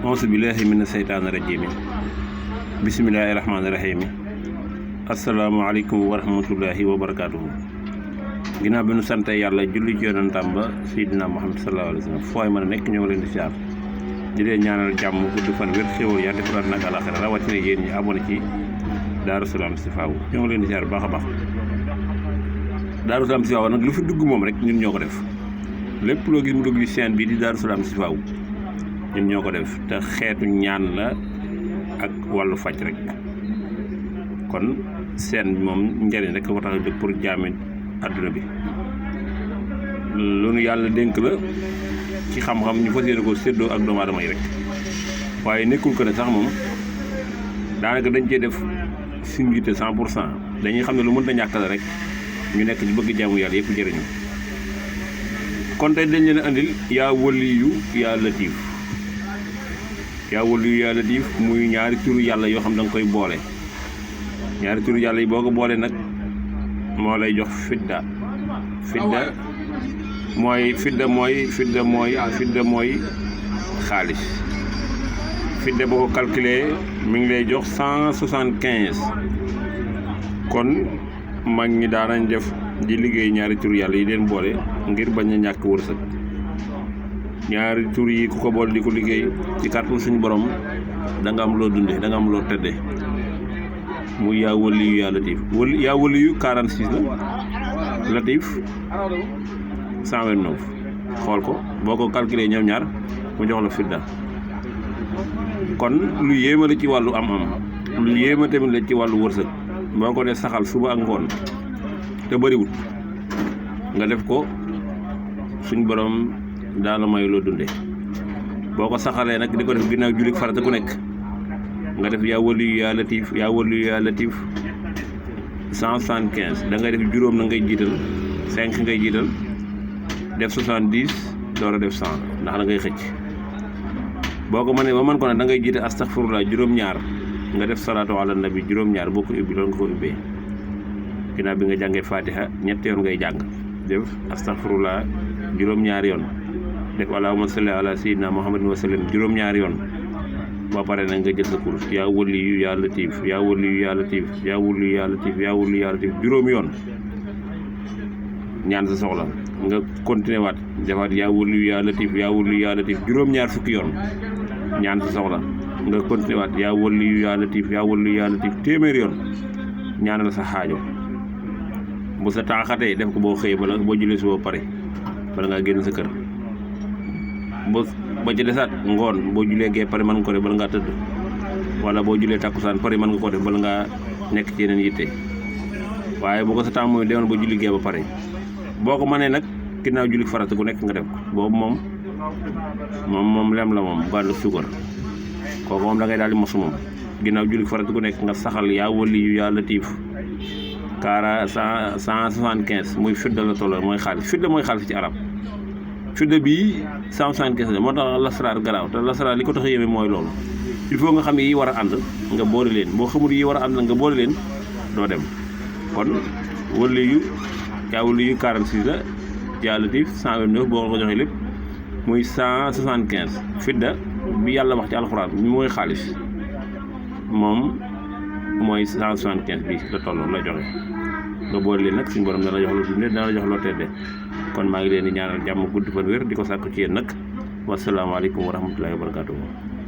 auzu billaahi mina seytaani rajiim bismillaahi rahmaani rahiim asalaamaaleykum wa rahmatullaahi wa barakaatuhu. ginnaaw bi nu sante yàlla julli ci yonentam ba Seydina Muhammad sallallaahu alayhi wa sallam fooy mën a nekk ñoo ngi leen di siyaar di leen ñaanal jàmm gudd fan wér xéwal yaa defaraat nag àlaxira rawatina yéen ñi abonné ci Daaru Salaam Chifaou ñoo ngi leen di siyaar baax a baax. Daaru Salaam Chifaou nag lu fi dugg moom rek ñun ñoo ko def lépp loo gis mu dugg ci chaîne bii di Daaru Salaam Chifaou ñun ñoo ko def te xeetu ñaan la ak wàllu faj rek kon seen moom njëriñ rek ko tax a jóg pour jaami adduna bi lu nu yàlla dénk la ci xam-xam ñu fas yéene ko séddoo ak doomu aadama yi rek waaye nekkul ko ne sax moom daanaka dañ cee def suñu yitte 100% dañuy xam ne lu mën a ñàkk la rek ñu nekk ci bëgg jaamu yàlla yëpp jëriñu. kon tey dañ leen andil yaa waliyu yaa latiif yaa waliyu yaa latiif muy ñaari turu yàlla yoo xam da nga koy boole ñaari turu yàlla yi boo ko boole nag moo lay jox fidda mooy xaalis. fidda boo ko calculé mi ngi lay jox 175. kon mag ñi daanañ def di liggéey ñaari turu yàlla yi leen boole ngir bañ a ñàkk wërsëg. ñaari tur yi ku ko boole di ko liggéey ci kàttan suñu borom da nga am loo dundee da nga am loo tëddee muy yaa waliyu yaa latiif yaa waliyu 46 la latiif 129 xool ko boo ko calculé ñoom ñaar mu jox la fidda. kon lu yéema la ci wàllu am-am lu yéema tamit la ci wàllu wërsëg boo ko dee saxal suba ak ngoon te bëriwut nga def ko suñ borom daana may loo dundee boo ko saxalee nag di ko def ginnaaw jullit farata ku nekk nga def yaa waliyu yaa latiif 175 da ngay def juróom na ngay jiital 5 ngay jiital def 70 door a def 100 ndax da ngay xëcc. boo ko mënee ba mën ko ne da ngay jiital astaghfirullah juróom-ñaar nga def salaatu ala nabi juróom-ñaar boo ko ubbi loolu nga ko ubbee ginnaaw bi nga jàngee fatiha ñetti yoon ngay jàng def astaghfirullah juróom-ñaari yoon def allahumma salli ala sayyidina muhammadin wa sallam juróom-ñaari yoon ba pare nag nga jël sa kurus yaa waliyu yaa latiif yaa waliyu yaa latiif yaa waliyu yaa latiif yaa waliyu yaa latiif juróomi yoon ñaan sa soxla nga continué waat defaat yaa waliyu yaa latiif juróom-ñaar fukki yoon ñaan sa soxla nga continué waat yaa waliyu yaa latiif téeméeri yoon ñaanal sa xaajo. bu sa taaxatee def ko boo xëyee bala boo julee suba pare bala ngaa génn sa kër ba ci desaat ngoon boo julee gee pare mën nga ko def bala ngaa tëdd wala boo julee takkusaan pare mën nga ko def bala ngaa nekk ci yeneen yitte waaye boo ko sa temps mooy demoon ba julli gee ba pare boo ko mënee nag ginnaaw julli farata gu nekk nga def ko boobu moom lem la moom bànn suukar kooku moom da ngay daal di mosu moom ginnaaw julli farata gu nekk nga saxal yaa waliyu yaa latiif 175 muy fidda la tolloo mooy xaalis fidda mooy xaalis ci arab fidda bii 175 la moo tax lasaraar garaaw te lasaraar li ko tax a yéeme mooy loolu il faut nga xam yi war a ànd nga boole leen boo xamul yi war a ànd nga boole leen doo dem. kon waliyu yaa waliyu 46 la yaa latiif 129 boo ko joxee lépp muy 175 fidda bi yàlla wax ci alxuraan mi mooy xaalis moom mooy 175 bi la tolloo la joxe nga boole leen nag suñu borom dana jox loo dundee dana jox loo teddee. kon maa ngi leen di ñaanal jàmm gudd fan wér di ko sàkku ci yéen nag wasalaamaaleykum wa rahmatullahi wa barakaatuhu.